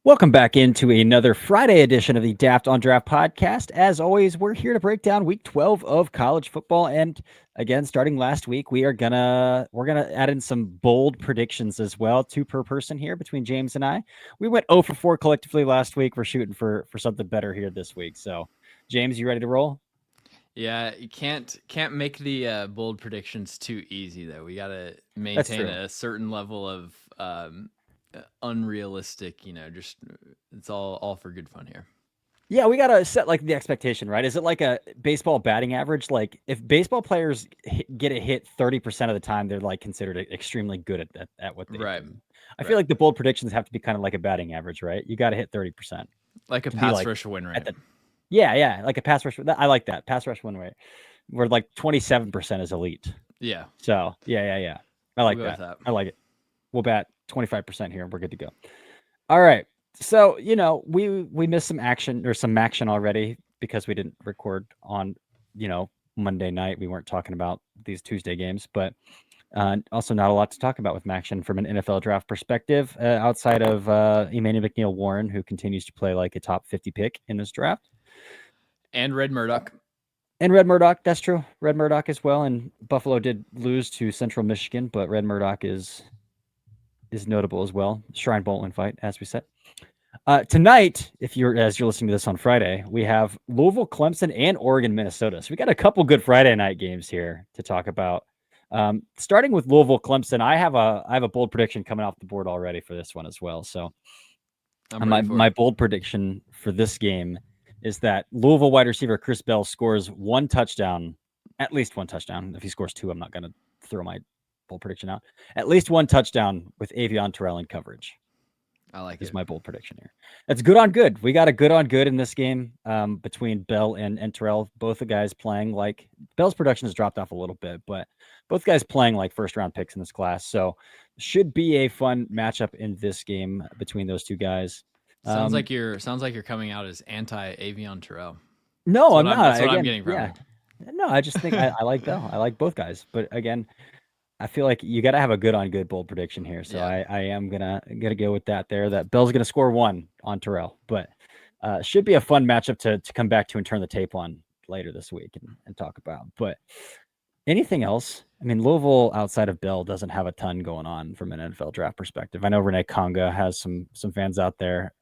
Welcome back into another Friday edition of the Daft on Draft podcast. As always, we're here to break down week 12 of college football. And again, starting last week, we're gonna add in some bold predictions as well, two per person here between James and I. We went 0 for 4 collectively last week. We're shooting for something better here this week. So, James, you ready to roll? Yeah, you can't make the bold predictions too easy though. We gotta That's maintain true. a certain level of unrealistic. Just it's all for good fun here. Yeah, we gotta set like the expectation, right? Is it like a baseball batting average? Like if baseball players get a hit 30% of the time, they're like considered extremely good at what they Right, do. I feel right. like the bold predictions have to be kind of like a batting average, right? You got to hit 30% Like a to be pass like rush win at rate. the yeah, like a pass rush. I like that pass rush win rate. Where like 27% is elite. Yeah, So yeah. I we'll like go with that. that. I like it. We'll bat 25% here, and we're good to go. All right. So, we missed some action or some action already because we didn't record on, you know, Monday night. We weren't talking about these Tuesday games, but also not a lot to talk about with action from an NFL draft perspective outside of Emmanuel McNeil Warren, who continues to play like a top 50 pick in this draft. And Red Murdoch. And Red Murdoch, that's true. Red Murdoch as well. And Buffalo did lose to Central Michigan, but Red Murdoch is notable as well. Shrine Boltland fight, as we said. Tonight, as you're listening to this on Friday, we have Louisville, Clemson, and Oregon, Minnesota. So we got a couple good Friday night games here to talk about. Starting with Louisville, Clemson, I have a bold prediction coming off the board already for this one as well. So I'm my ready for my it. bold prediction for this game is that Louisville wide receiver Chris Bell scores one touchdown, at least one touchdown. If he scores two, I'm not going to throw my bold prediction out. At least one touchdown with Avion Terrell in coverage I like is it. my bold prediction here. It's good on good. We got a good on good in this game between Bell and Terrell. Both the guys playing like Bell's production has dropped off a little bit, but both guys playing like first round picks in this class. So should be a fun matchup in this game between those two guys. Um, Sounds like you're coming out as anti Avion Terrell. no, I'm That's not. what I'm Again, getting from yeah. you. No, I just think I like Bell. I like both guys. But again, I feel like you got to have a good on good bold prediction here. So Yeah. I am gonna go with that there. That Bell's gonna score one on Terrell, but should be a fun matchup to come back to and turn the tape on later this week and talk about. But anything else? I mean, Louisville outside of Bell doesn't have a ton going on from an NFL draft perspective. I know Renee Conga has some fans out there,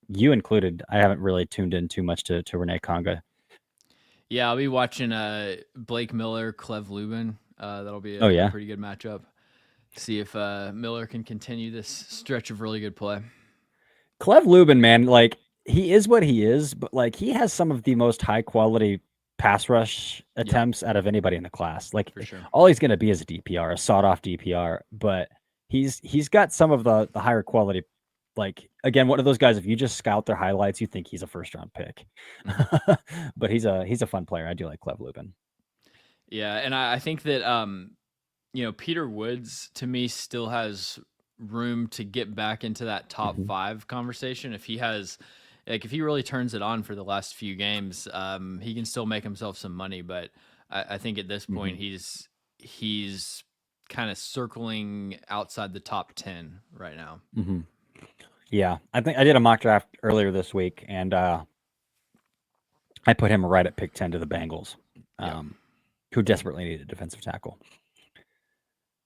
you included. I haven't really tuned in too much to Renee Conga. Yeah, I'll be watching Blake Miller, Clev Lubin. That'll be Oh a yeah, pretty good matchup. See if Miller can continue this stretch of really good play. Clev Lubin, man, like he is what he is, but like he has some of the most high quality pass rush Yep, attempts out of anybody in the class. Like for sure. all he's gonna be is a DPR, a sawed off DPR, but he's got some of the higher quality. Like again, one of those guys. If you just scout their highlights, you think he's a first round pick. Hmm. But he's a fun player. I do like Clev Lubin. Yeah, and I think that Peter Woods to me still has room to get back into that top Mhm. 5 conversation. If he really turns it on for the last few games, he can still make himself some money. But I think at this point Mhm. he's kind of circling outside the top 10 right now. Mhm. Yeah, I think I did a mock draft earlier this week, and I put him right at pick 10 to the Bengals. Yep. Um, who desperately need a defensive tackle.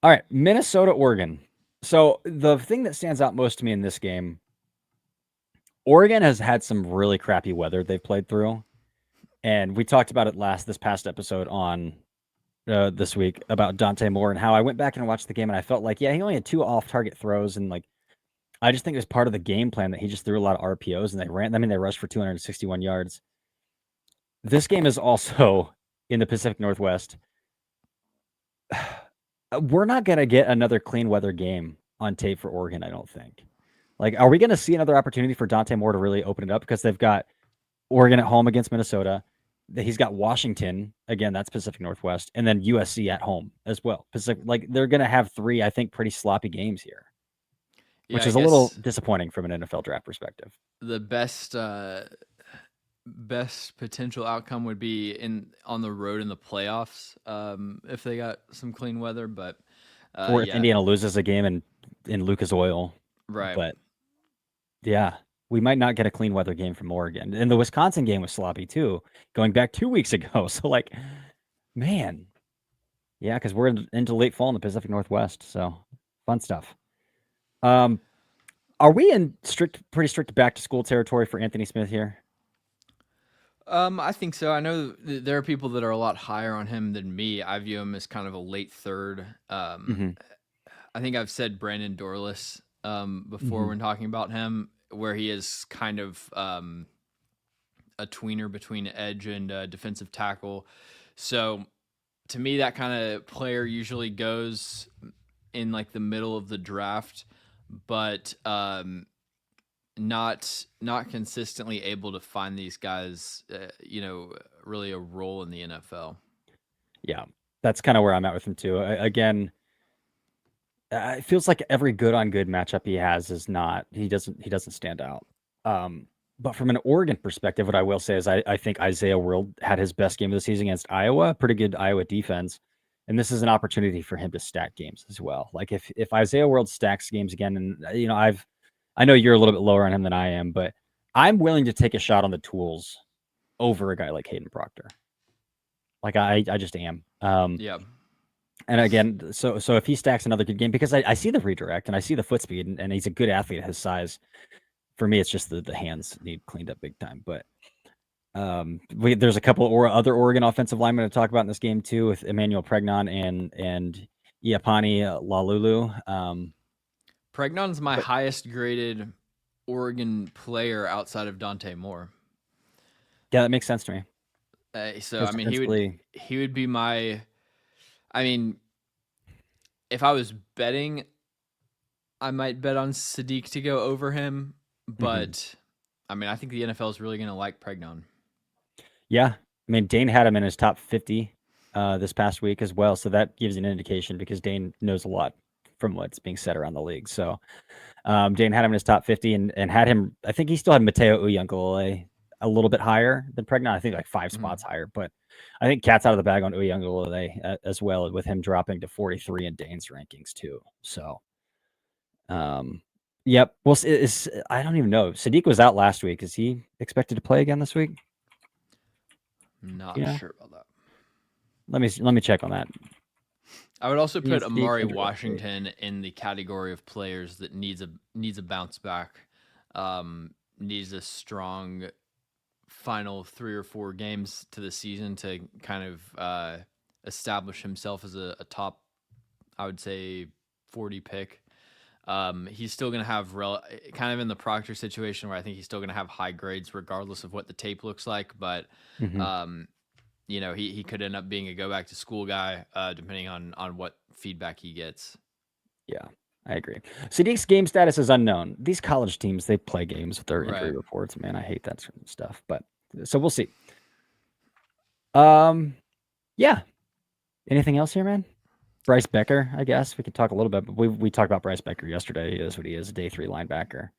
All right, Minnesota, Oregon. So the thing that stands out most to me in this game, Oregon has had some really crappy weather they've played through, and we talked about it this past episode on this week about Dante Moore and how I went back and watched the game and I felt like he only had two off target throws and like I just think it was part of the game plan that he just threw a lot of RPOs and they ran. I mean, they rushed for 261 yards. This game is also in the Pacific Northwest. We're not going to get another clean weather game on tape for Oregon, I don't think. Like, are we going to see another opportunity for Dante Moore to really open it up? Because they've got Oregon at home against Minnesota. He's got Washington, again, that's Pacific Northwest, and then USC at home as well. Pacific, like, they're going to have three, I think, pretty sloppy games here, Yeah, which I is a little guess disappointing from an NFL draft perspective. the best potential outcome would be in on the road in the playoffs, if they got some clean weather. But Or if yeah, Indiana loses a game in Lucas Oil, right. but Yeah. We might not get a clean weather game from Oregon. And the Wisconsin game was sloppy too, going back 2 weeks ago. So like, man. Yeah, because we're into late fall in the Pacific Northwest. So fun stuff. Um, are we in pretty strict back to school territory for Anthony Smith here? I think so. I know there are people that are a lot higher on him than me. I view him as kind of a late third. Mm-hmm. I think I've said Brandon Dorless before Mm-hmm. when talking about him, where he is kind of a tweener between edge and defensive tackle. So to me, that kind of player usually goes in like the middle of the draft, but not consistently able to find these guys, really a role in the NFL. Yeah, that's kind of where I'm at with him too. Again, it feels like every good on good matchup he has is not he doesn't stand out. Um, but from an Oregon perspective, what I will say is I think Isaiah World had his best game of the season against Iowa, pretty good Iowa defense. And this is an opportunity for him to stack games as well. Like if Isaiah World stacks games again, and I know you're a little bit lower on him than I am, but I'm willing to take a shot on the tools over a guy like Hayden Proctor. Like I just am. Yeah. And again, so if he stacks another good game, because I see the redirect and I see the foot speed, and he's a good athlete at his size. For me, it's just the hands need cleaned up big time. But there's a couple or other Oregon offensive linemen to talk about in this game too, with Emmanuel Pregnon and Iapani Lalulu. Pregnon's my But highest graded Oregon player outside of Dante Moore. yeah, that makes sense to me So because I mean, he would defensively, he would be my. I mean, if I was betting, I might bet on Sadiq to go over him, mhm. but I mean, I think the NFL is really going to like Pregnon. Yeah, I mean Dane had him in his top 50 this past week as well, so that gives an indication because Dane knows a lot from what's being said around the league. So Dane had him in his top 50 and had him. I think he still had Mateo Uyunglele a little bit higher than Pregnon. I think like 5 spots higher, but I think cat's out of the bag on Uyunglele as well, with him dropping to 43 in Dane's rankings too. So, yep. Well, I don't even know. Sadiq was out last week. Is he expected to play again this week? Do Not you know? sure about that. Let me check on that. I would also Ian put Sadiq Amari injury update. Washington in the category of players that needs a bounce back. Needs a strong final 3 or 4 games to the season to kind of establish himself as a top, I would say, 40 pick. He's still going to have kind of in the Proctor situation where I think he's still going to have high grades regardless of what the tape looks like. But Hmm. um, he could end up being a go back to school guy depending on what feedback he gets. Yeah, I agree. Sadiq's game status is unknown. These college teams, they play games with their injury Right. reports. Man, I hate that sort of stuff. But so we'll see. Um, yeah. Anything else here, man? Bryce Becker, I guess we could talk a little bit. But we talked about Bryce Becker yesterday. He is what he is, a day 3 linebacker.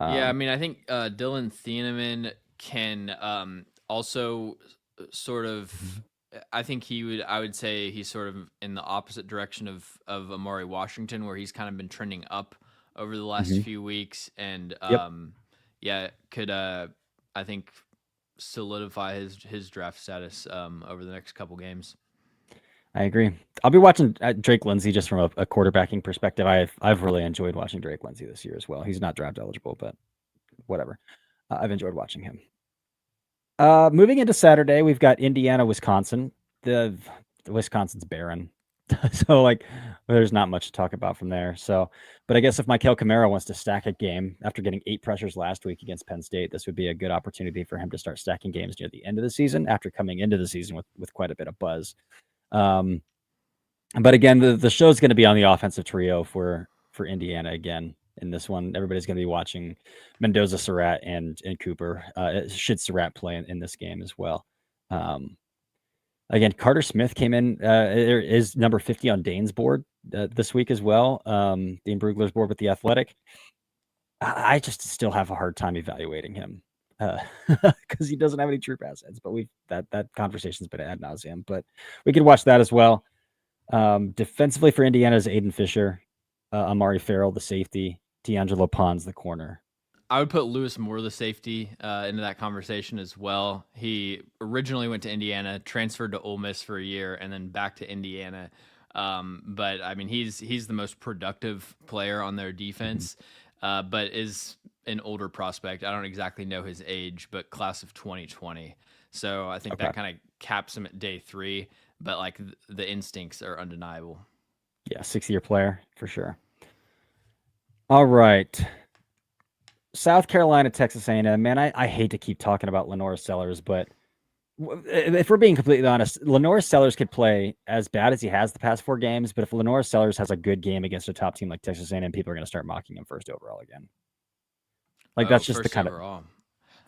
Yeah, I Um, mean, I think Dylan Thieneman can also sort mhm, of. I think he would. I would say he's sort of in the opposite direction of Amari Washington, where he's kind of been trending up over the last mhm. few weeks, and Yep, yeah, could I think solidify his draft status over the next couple games. I agree. I'll be watching Drake Lindsey just from a quarterbacking perspective. I've really enjoyed watching Drake Lindsey this year as well. He's not draft eligible, but whatever. I've enjoyed watching him. Moving into Saturday, we've got Indiana, Wisconsin. The Wisconsin's barren, so like there's not much to talk about from there. So, but I guess if Michael Kamara wants to stack a game after getting 8 pressures last week against Penn State, this would be a good opportunity for him to start stacking games near the end of the season after coming into the season with quite a bit of buzz. Um, but again, the show's going to be on the offensive trio for Indiana again. In this one, everybody's going to be watching Mendoza, Surratt, and Cooper. Should Surratt play in this game as well? Um, Again, Carter Smith came in. There is number 50 on Dane's board this week as well. Dane Brugler's board with the Athletic. I just still have a hard time evaluating him because he doesn't have any true pass heads. But that conversation's been ad nauseum. But we could watch that as well. Defensively for Indiana is Aiden Fisher, Amari Farrell, the safety, D'Angelo Pons, the corner. I would put Lewis Moore, the safety, into that conversation as well. He originally went to Indiana, transferred to Ole Miss for a year, and then back to Indiana. But I mean, he's the most productive player on their Mhm. defense, but is an older prospect. I don't exactly know his age, but class of 2020. So I think Okay. that kind of caps him at day 3. But like the instincts are undeniable. Yeah, 6-year player for sure. All right. South Carolina, Texas A&M. Man, I hate to keep talking about Lenora Sellers, but if we're being completely honest, Lenora Sellers could play as bad as he has the past 4 games, but if Lenora Sellers has a good game against a top team like Texas A&M, people are going to start mocking him first overall again. Like Oh, that's just the first kind of overall.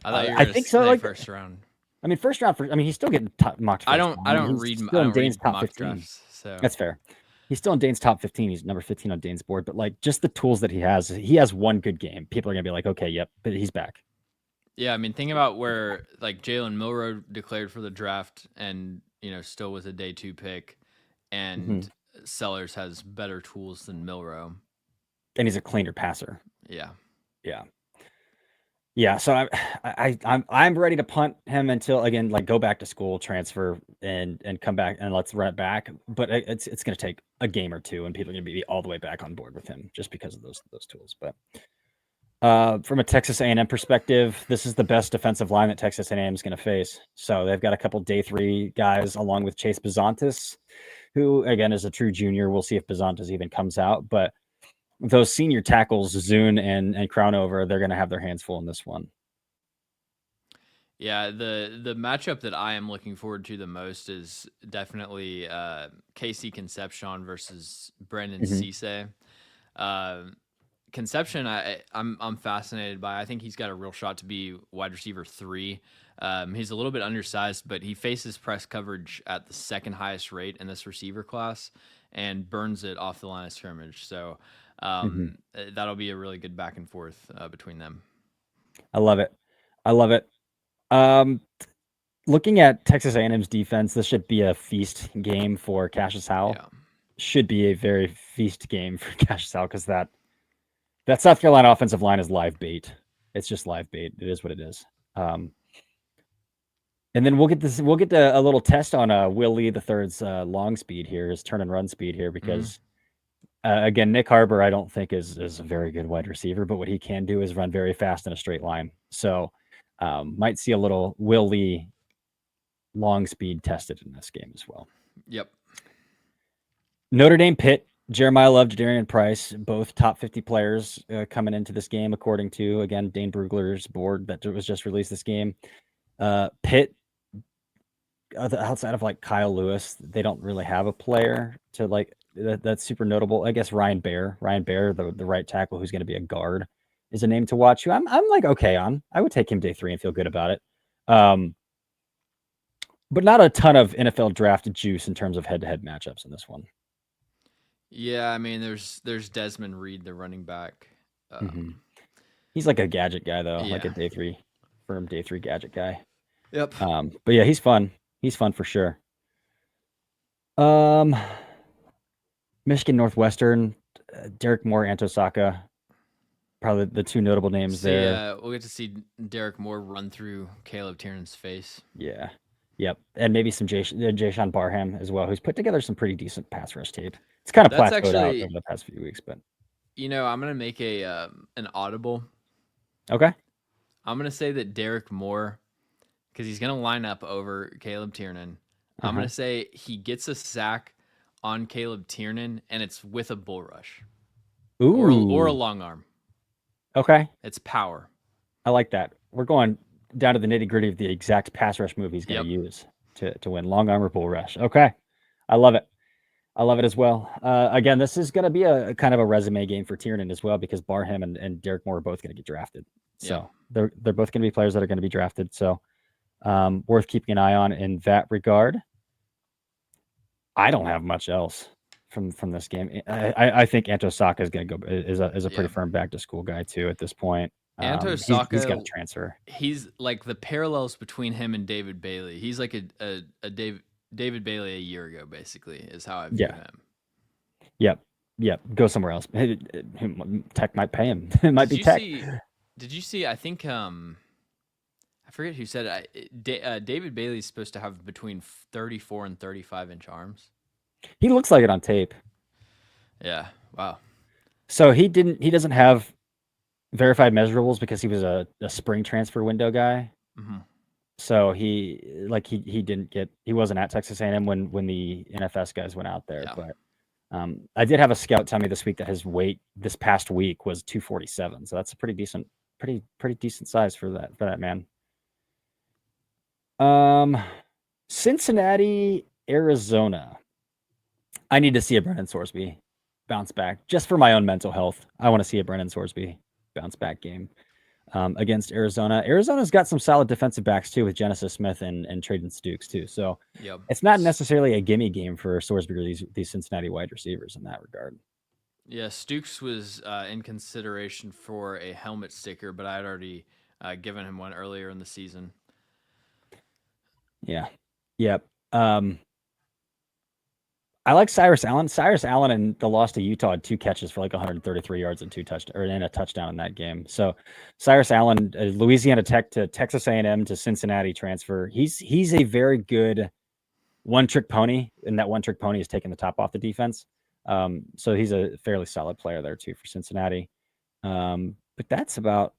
I thought you were I gonna think so. say Like first round. I mean, first round. I mean, he's still getting mocked I first don't. I round. don't He's read. I still in don't Dane's read top mock 15. drafts. So That's fair. He's still in Dane's top 15. He's number 15 on Dane's board, but like just the tools that he has one good game. People are gonna be like, okay, yep, but he's back. yeah, I mean, think about where like Jalen Milroe declared for the draft, and still was a day 2 pick, Hmm. and Sellers has better tools than Milroe. And he's a cleaner passer. Yeah. Yeah. Yeah, so I'm ready to punt him until again, like go back to school, transfer, and come back and let's run it back. But it's going to take a game or two, and people are going to be all the way back on board with him just because of those tools. But from a Texas A&M perspective, this is the best defensive line that Texas A&M is going to face. So they've got a couple day 3 guys along with Chase Bazantis, who again is a true junior. We'll see if Bazantis even comes out, but those senior tackles, Zune and Crownover, they're going to have their hands full in this one. Yeah, the matchup that I am looking forward to the most is definitely Casey Concepcion versus Brendan Mhm. Cisse. Uh, Conception, I'm fascinated by. I think he's got a real shot to be wide receiver 3. He's a little bit undersized, but he faces press coverage at the second highest rate in this receiver class and burns it off the line of scrimmage. So Mhm. that'll be a really good back and forth between them. I love it. I love it. Um, Looking at Texas A&M's defense, this should be a feast game for Cassius Howell. Yeah. Should be a very feast game for Cassius Howell because that South Carolina offensive line is live bait. It's just live bait. It is what it is. Um, and then we'll get this. We'll get a little test on Will Lee the third's long speed here, his turn and run speed here, Mm-hmm. because again, Nick Harbor I don't think is a very good wide receiver, but what he can do is run very fast in a straight line. So might see a little Will Lee long speed tested in this game as well. Yep. Notre Dame Pitt, Jeremiah Love, Jadarian Price, both top 50 players coming into this game, according to, again, Dane Brugler's board that was just released this game. Pitt, outside of like Kyle Lewis, they don't really have a player to like that's super notable. I guess Ryan Baer, the right tackle who's going to be a guard, is a name to watch. Who I'm like okay on. I would take him day 3 and feel good about it. But not a ton of NFL draft juice in terms of head-to-head matchups in this one. Yeah, I mean, there's Desmond Reed, the running back. Mm-hmm. Um, He's like a gadget guy though, like a yeah. day 3 firm day 3 gadget guy. Yep. But yeah, he's fun. He's fun for sure. Um, Michigan Northwestern, Derek Moore, Antosaka, probably the 2 notable names See, there. we'll get to see Derek Moore run through Caleb Tiernan's face. Yeah. Yep. And maybe some Jayshawn Barham as well, who's put together some pretty decent pass rush tape. It's kind of That's plateaued out over actually, the past few weeks, but I'm gonna make a an audible. okay. I'm gonna say that Derek Moore, because he's gonna line up over Caleb Tiernan. I'm Uh-huh. gonna say he gets a sack on Caleb Tiernan, and it's with a bull rush or a Ooh. long arm. Okay. It's power. I like that. We're going down to the nitty-gritty of the exact pass rush move he's going to Yep. use to win. Long arm or bull rush. Okay. I love it. I love it as well. Again, this is going to be a kind of a resume game for Tiernan as well because Barham and Derek Moore are both going to get drafted. Yeah. So they're both going to be players that are going to be drafted. So worth keeping an eye on in that regard. I don't have much else from this game. I think Antosaka is going to go is a pretty Yeah. firm back to school guy too at this point. Anto He's got to Saka, transfer. he's like the parallels between him and David Bailey. He's like a David Bailey a year ago, basically, is how I view Yeah. him. Yep. Yep. Go somewhere else. Tech might pay him. It might Did be you Tech. see? Did you see? I think I forget who said it. David Bailey's supposed to have between 34 and 35-inch arms. He looks like it on tape. Yeah. Wow. So he doesn't have verified measurables because he was a spring transfer window guy. Mm-hmm. So he didn't get, he wasn't at Texas A&M when the NFS guys went out there. Yeah. But I did have a scout tell me this week that his weight this past week was 247. So that's a pretty decent size for that man. Cincinnati, Arizona. I need to see a Brennan Sorsby bounce back just for my own mental health. I want to see a Brennan Sorsby bounce back game against Arizona. Arizona's got some solid defensive backs too with Genesis Smith and Traden Stukes too. So Yep. it's not necessarily a gimme game for Sorsby or these Cincinnati wide receivers in that regard. Yeah, Stukes was in consideration for a helmet sticker, but I had already given him one earlier in the season. Yeah. Yep. I like Cyrus Allen. Cyrus Allen in the loss to Utah had 2 catches for like 133 yards and a touchdown in that game. So Cyrus Allen, Louisiana Tech to Texas A&M to Cincinnati transfer. He's a very good one-trick pony, and that one-trick pony is taking the top off the defense. So he's a fairly solid player there too for Cincinnati. But that's about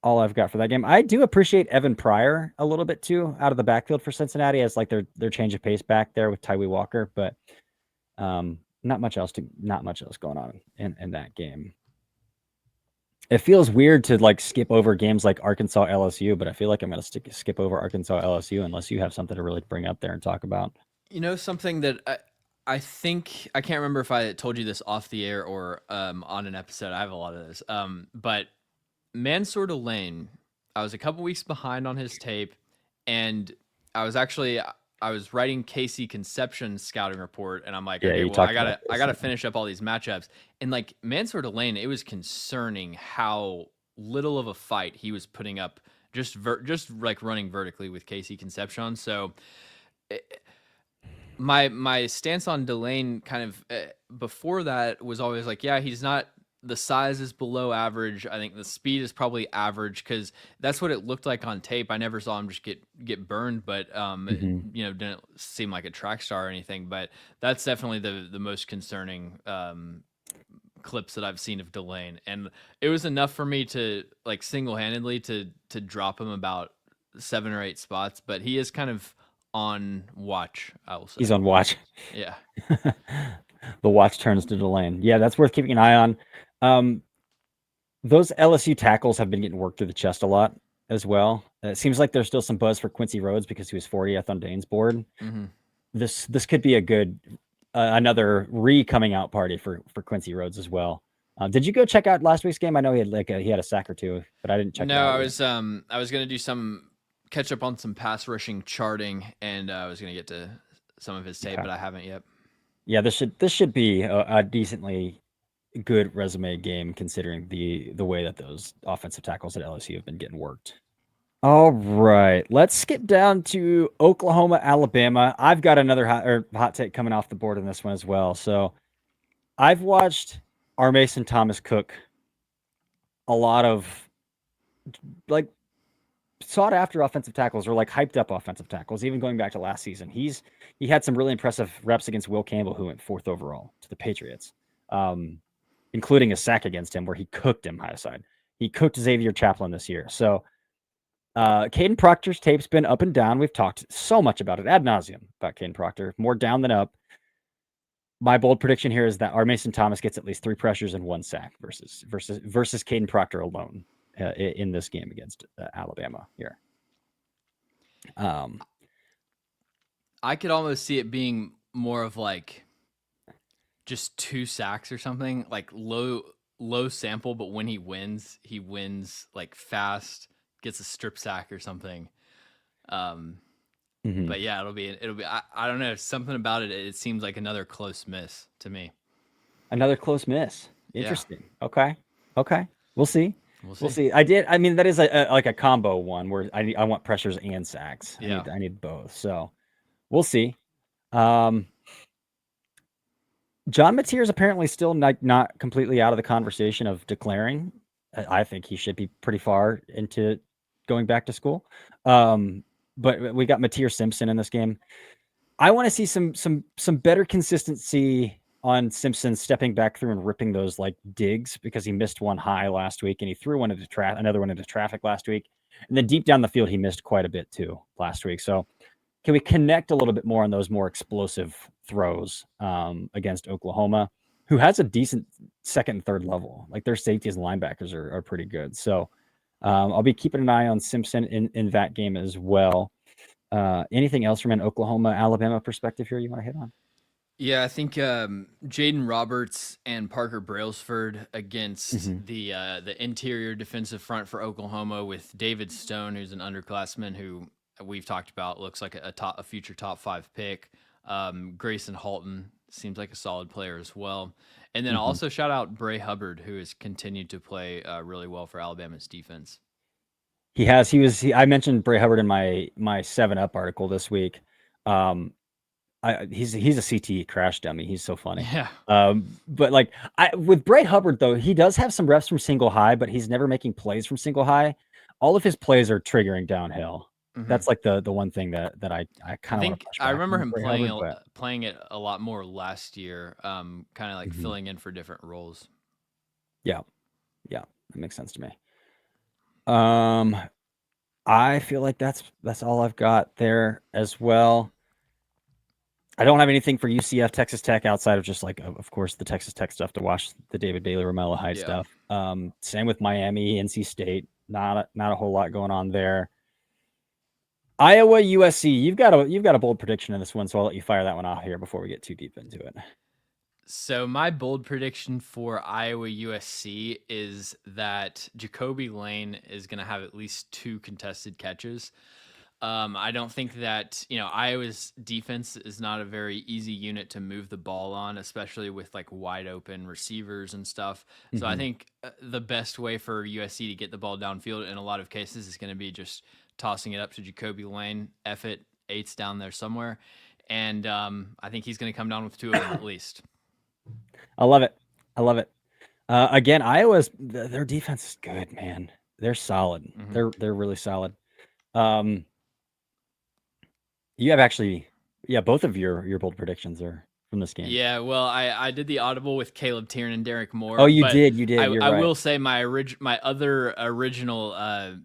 all I've got for that game. I do appreciate Evan Pryor a little bit too out of the backfield for Cincinnati as like their change of pace back there with Tyree Walker, but not much else going on in that game. It feels weird to like skip over games like Arkansas LSU, but I feel like I'm going to skip over Arkansas LSU unless you have something to really bring up there and talk about. You know, something that I think I can't remember if I told you this off the air or on an episode. I have a lot of this. But Mansour Lane, I was a couple weeks behind on his tape, and I was writing Casey Conception's scouting report, and I'm like, Yeah, okay, you well, talked I about gotta this. finish up all these matchups, and like Mansour Lane, it was concerning how little of a fight he was putting up, just like running vertically with Casey Concepcion. So my stance on Delane kind of before that was always like, yeah, he's not, the size is below average. I think the speed is probably average because that's what it looked like on tape. I never saw him just get burned, but Mm-hmm. you know, didn't seem like a track star or anything. But that's definitely the most concerning clips that I've seen of Delane, and it was enough for me to like single handedly to drop him about 7 or 8 spots. But he is kind of on watch, I will say. He's on watch. Yeah. The watch turns to Delane. Yeah, that's worth keeping an eye on. Those LSU tackles have been getting worked through the chest a lot as well. It seems like there's still some buzz for Quincy Rhodes because he was 40th on Dane's board. Mm-hmm. This could be a good another coming out party for Quincy Rhodes as well. Did you go check out last week's game? I know he had a sack or two, but I didn't check it No, out yet. I was gonna do some catch up on some pass rushing charting, and I was gonna get to some of his tape, Okay. but I haven't yet. Yeah, this should be a decently good resume game considering the way that those offensive tackles at LSU have been getting worked. All right, let's skip down to Oklahoma, Alabama. I've got another hot take coming off the board in this one as well. So I've watched our Mason Thomas cook a lot of like sought after offensive tackles or like hyped up offensive tackles, even going back to last season. He had some really impressive reps against Will Campbell, who went 4th overall to the Patriots, including a sack against him where he cooked him high side. He cooked Xavier Chaplin this year. So Caden Proctor's tape's been up and down. We've talked so much about it ad nauseum about Caden Proctor, more down than up. My bold prediction here is that our Mason Thomas gets at least 3 pressures and 1 sack versus Caden Proctor alone in this game against Alabama here. I could almost see it being more of like just 2 sacks or something, like low sample, but when he wins like fast, gets a strip sack or something. But yeah, it'll be I don't know, something about it. It seems like another close miss to me. Another close miss. Yeah, Interesting. Okay. We'll see. we'll We'll see. see. I mean, that is like a combo one where I want pressures and sacks. Yeah. I need both. So we'll see. John Mateer is apparently still not completely out of the conversation of declaring I think he should be pretty far into going back to school. But we got Mateer Simpson in this game. I want to see some better consistency on Simpson stepping back through and ripping those like digs, because he missed one high last week and he threw one into another one into traffic last week. And then deep down the field, he missed quite a bit too last week. So can we connect a little bit more on those more explosive throws against Oklahoma, who has a decent second and third level? Like their safeties and linebackers are pretty good. So I'll be keeping an eye on Simpson in that game as well. Anything else from an Oklahoma-Alabama perspective here you want to hit on? Yeah, I think Jaden Roberts and Parker Brailsford against the interior defensive front for Oklahoma, with David Stone, who's an underclassman who we've talked about, looks like a future top 5 pick. Grayson Halton seems like a solid player as well. And then also shout out Bray Hubbard, who has continued to play really well for Alabama's defense. He has. I mentioned Bray Hubbard in my 7-Up article this week. He's a CTE crash dummy. He's so funny. Yeah. But like with Bray Hubbard though, he does have some reps from single high, but he's never making plays from single high. All of his plays are triggering downhill. That's like the one thing that I kind of want to push back. I remember him playing it a lot more last year, kind of like filling in for different roles. Yeah, that makes sense to me. I feel like that's all I've got there as well. I don't have anything for UCF, Texas Tech outside of just like, of course, the Texas Tech stuff to watch, the David Bailey, Romello Hyde stuff. Same with Miami, NC State. Not a whole lot going on there. Iowa, USC. You've got a bold prediction in this one, so I'll let you fire that one off here before we get too deep into it. So my bold prediction for Iowa USC is that Jacoby Lane is going to have at least 2 contested catches. I don't think that, Iowa's defense is not a very easy unit to move the ball on, especially with like wide open receivers and stuff. So I think the best way for USC to get the ball downfield in a lot of cases is going to be just tossing it up to Jacoby Lane. F it, 8's down there somewhere. And I think he's going to come down with 2 of them at least. I love it. Again, Iowa's their defense is good, man. They're solid. They're really solid. You have actually, both of your bold predictions are from this game. Yeah, well, I did the audible with Caleb Tiernan and Derek Moore. Oh, you did. I will say my other original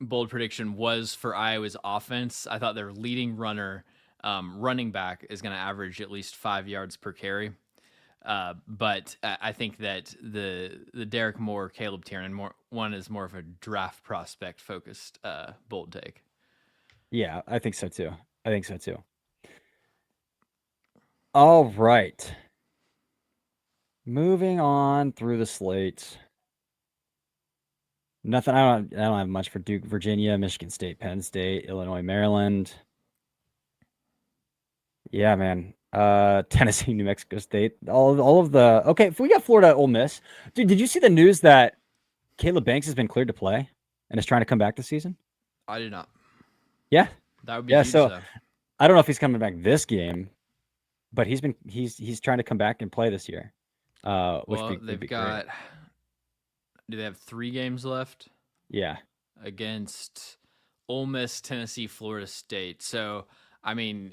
bold prediction was for Iowa's offense. I thought their leading running back is going to average at least 5 yards per carry. But I think that the Derek Moore, Caleb Tiernan one is more of a draft prospect focused bold take. Yeah, I think so too. All right. Moving on through the slate. Nothing. I don't have much for Duke, Virginia, Michigan State, Penn State, Illinois, Maryland. Yeah, man. Tennessee, New Mexico State. All of the. Okay, if we got Florida, Ole Miss. Dude, did you see the news that Caleb Banks has been cleared to play and is trying to come back this season? I did not. Yeah. That would be huge, so though. I don't know if he's coming back this game, but he's trying to come back and play this year. They've got. Do they have 3 games left? Yeah. Against Ole Miss, Tennessee, Florida State. So, I mean,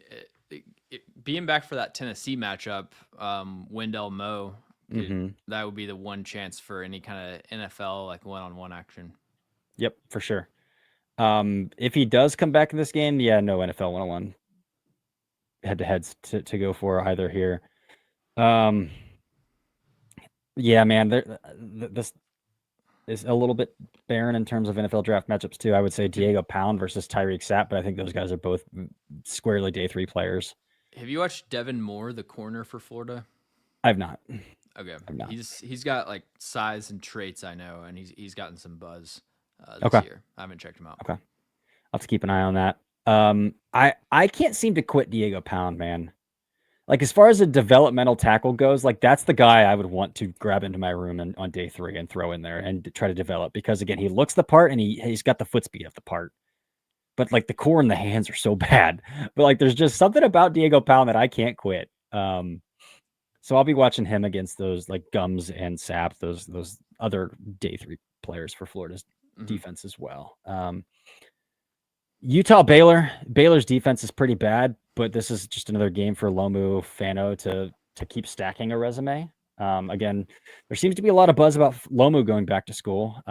being back for that Tennessee matchup, Wendell Moe, that would be the one chance for any kind of NFL like one-on-one action. Yep, for sure. If he does come back in this game, no NFL 1-on-1 head-to-heads to go for either here. Yeah, man, this is a little bit barren in terms of NFL draft matchups too. I would say Diego Pound versus Tyreek Sapp, but I think those guys are both squarely day 3 players. Have you watched Devin Moore, the corner for Florida? I've not. Okay, he's got like size and traits, I know, and he's gotten some buzz this year. I haven't checked him out. Okay, I'll have to keep an eye on that. I can't seem to quit Diego Pound, man. Like as far as a developmental tackle goes, like that's the guy I would want to grab into my room on day 3 and throw in there and try to develop, because again, he looks the part and he's got the foot speed of the part, but like the core and the hands are so bad. But like there's just something about Diego Pound that I can't quit. So I'll be watching him against those like Gums and Sapp, those other day 3 players for Florida's Mhm. defense as well. Utah Baylor. Baylor's defense is pretty bad, but this is just another game for Lomu Fano to keep stacking a resume. Again, there seems to be a lot of buzz about Lomu going back to school.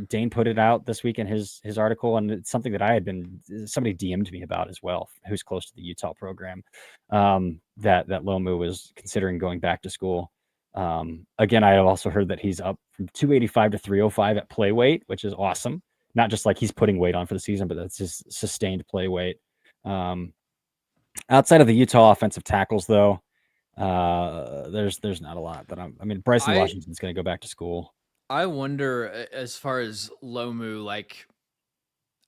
Dane put it out this week in his article, and it's something that I had been somebody DM'd me about as well, who's close to the Utah program. That Lomu was considering going back to school. Again, I have also heard that he's up from 285 to 305 at play weight, which is awesome. Not just like he's putting weight on for the season, but that's his sustained play weight. Outside of the Utah offensive tackles, though, there's not a lot that I mean, Bryson I Washington's going to go back to school. I wonder as far as Lomu, like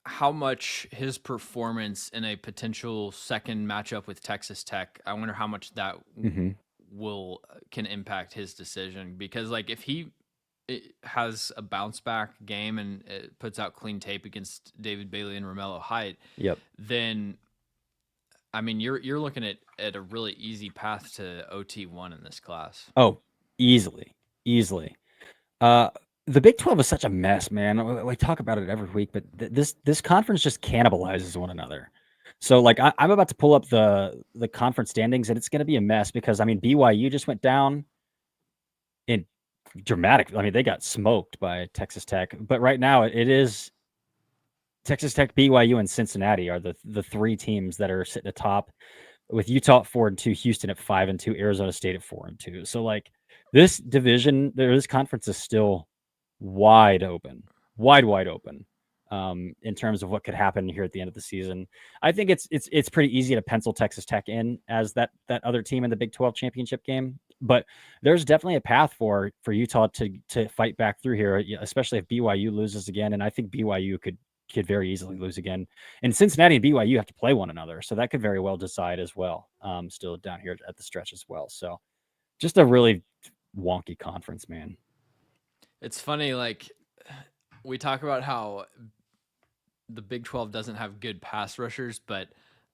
how much his performance in a potential second matchup with Texas Tech, I wonder how much that Mm-hmm. will can impact his decision, because like if he has a bounce back game and it puts out clean tape against David Bailey and Romello Height, Yep. then I mean you're looking at a really easy path to OT1 in this class. Oh, easily. Uh, the Big 12 is such a mess, man. We talk about it every week, but this conference just cannibalizes one another. So like I'm about to pull up the conference standings, and it's going to be a mess because I mean BYU just went down in dramatic. I mean they got smoked by Texas Tech, but right now it is Texas Tech, BYU, and Cincinnati are the three teams that are sitting atop, with Utah at 4-2, Houston at 5-2, Arizona State at 4-2. So like this division, this conference is still wide open, wide open. In terms of what could happen here at the end of the season, I think it's pretty easy to pencil Texas Tech in as that other team in the Big 12 championship game. But there's definitely a path for Utah to fight back through here, especially if BYU loses again. And I think BYU could very easily lose again. And Cincinnati and BYU have to play one another, so that could very well decide as well. Still down here at the stretch as well. So just a really wonky conference, man. It's funny, like we talk about how the Big 12 doesn't have good pass rushers, but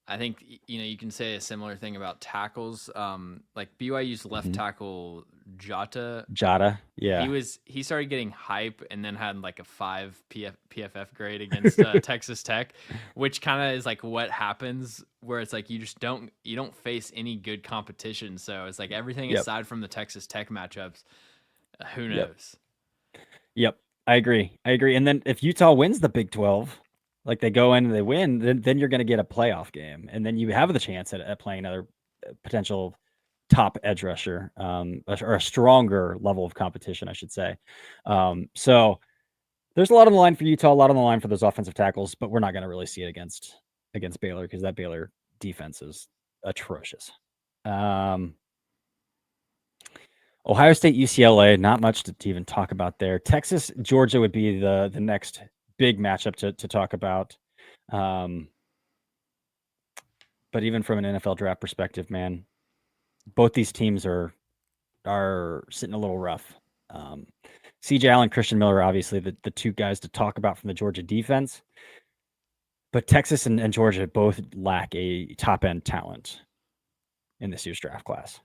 I think you can say a similar thing about tackles. Like BYU's left Mm-hmm. tackle Jota, Jada, yeah, he started getting hype and then had like a 5 PFF grade against Texas Tech, which kind of is like what happens where it's like you don't face any good competition. So it's like everything yep, aside from the Texas Tech matchups, who yep, knows? yep. I agree. And then if Utah wins the Big 12, like they go in and they win, then you're going to get a playoff game, and then you have the chance at playing another potential top edge rusher, or a stronger level of competition, I should say. So there's a lot on the line for Utah, a lot on the line for those offensive tackles, but we're not going to really see it against Baylor because that Baylor defense is atrocious. Ohio State, UCLA, not much to even talk about there. Texas, Georgia would be the next big matchup to talk about. But even from an NFL draft perspective, man, both these teams are sitting a little rough. CJ Allen, Christian Miller, obviously the two guys to talk about from the Georgia defense. But Texas and Georgia both lack a top end talent in this year's draft class.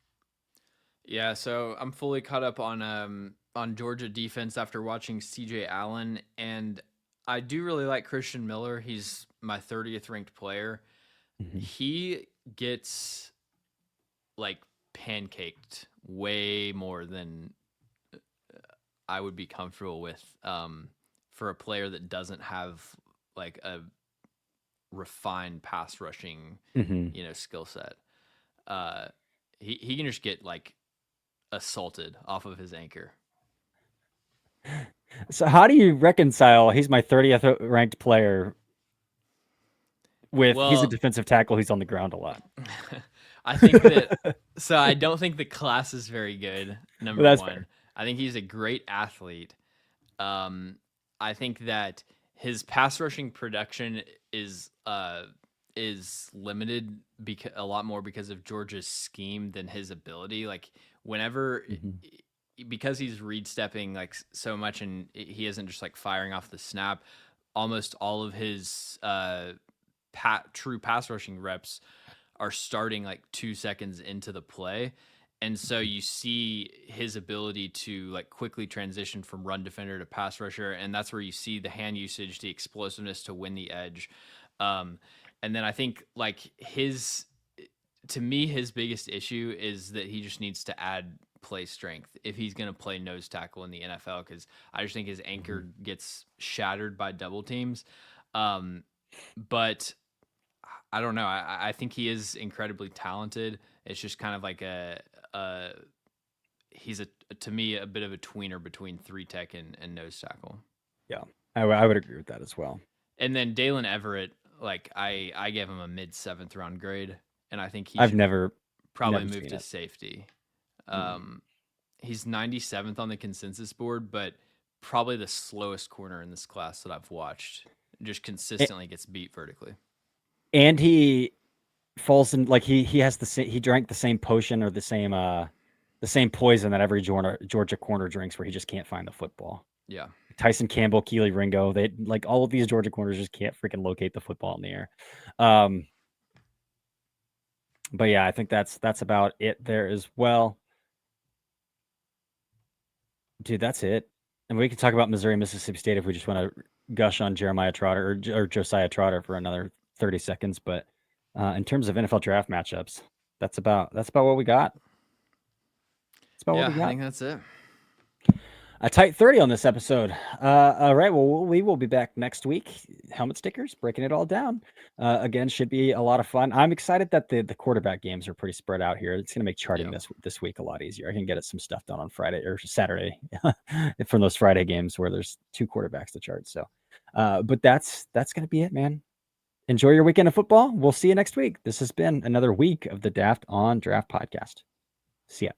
Yeah, so I'm fully caught up on Georgia defense after watching CJ Allen, and I do really like Christian Miller. He's my 30th ranked player. Mm-hmm. He gets like pancaked way more than I would be comfortable with for a player that doesn't have like a refined pass rushing, Mm-hmm. skill set. Uh, he can just get like assaulted off of his anchor. So how do you reconcile he's my 30th ranked player with he's a Well, defensive tackle who's on the ground a lot? I think that so I don't think the class is very good. Well, Number that's fair. one, I think he's a great athlete. Um, I think that his pass rushing production is limited because a lot more because of Georgia's scheme than his ability. Like whenever Mm-hmm. because he's read stepping like so much and he isn't just like firing off the snap. Almost all of his true pass rushing reps are starting like 2 seconds into the play. And so you see his ability to like quickly transition from run defender to pass rusher, and that's where you see the hand usage, the explosiveness to win the edge. Um, and then I think like to me, his biggest issue is that he just needs to add play strength if he's going to play nose tackle in the NFL, because I just think his anchor gets shattered by double teams. Um, but I don't know. I think he is incredibly talented. It's just kind of like a he's to me a bit of a tweener between three tech and nose tackle. Yeah, I would agree with that as well. And then Dalen Everett, like I gave him a mid 7th round grade, and I think he I've should never probably move seen to it. safety. Mm. He's 97th on the consensus board, but probably the slowest corner in this class that I've watched. Just consistently gets beat vertically. And he falls in like he has he drank the same potion or the same poison that every Georgia corner drinks, where he just can't find the football. Yeah. Tyson Campbell, Keely Ringo, they like all of these Georgia corners just can't freaking locate the football in the air. But yeah, I think that's about it there as well. Dude, that's it. And we can talk about Missouri, Mississippi State if we just want to gush on Jeremiah Trotter or Josiah Trotter for another 30 seconds. But in terms of NFL draft matchups, that's about what we got. That's about what we I got. think that's it. A tight 30 on this episode. All right. Well, we will be back next week. Helmet stickers, breaking it all down. Again, should be a lot of fun. I'm excited that the quarterback games are pretty spread out here. It's going to make charting this week a lot easier. I can get some stuff done on Friday or Saturday from those Friday games where there's 2 quarterbacks to chart. So, but that's going to be it, man. Enjoy your weekend of football. We'll see you next week. This has been another week of the Daft on Draft podcast. See ya.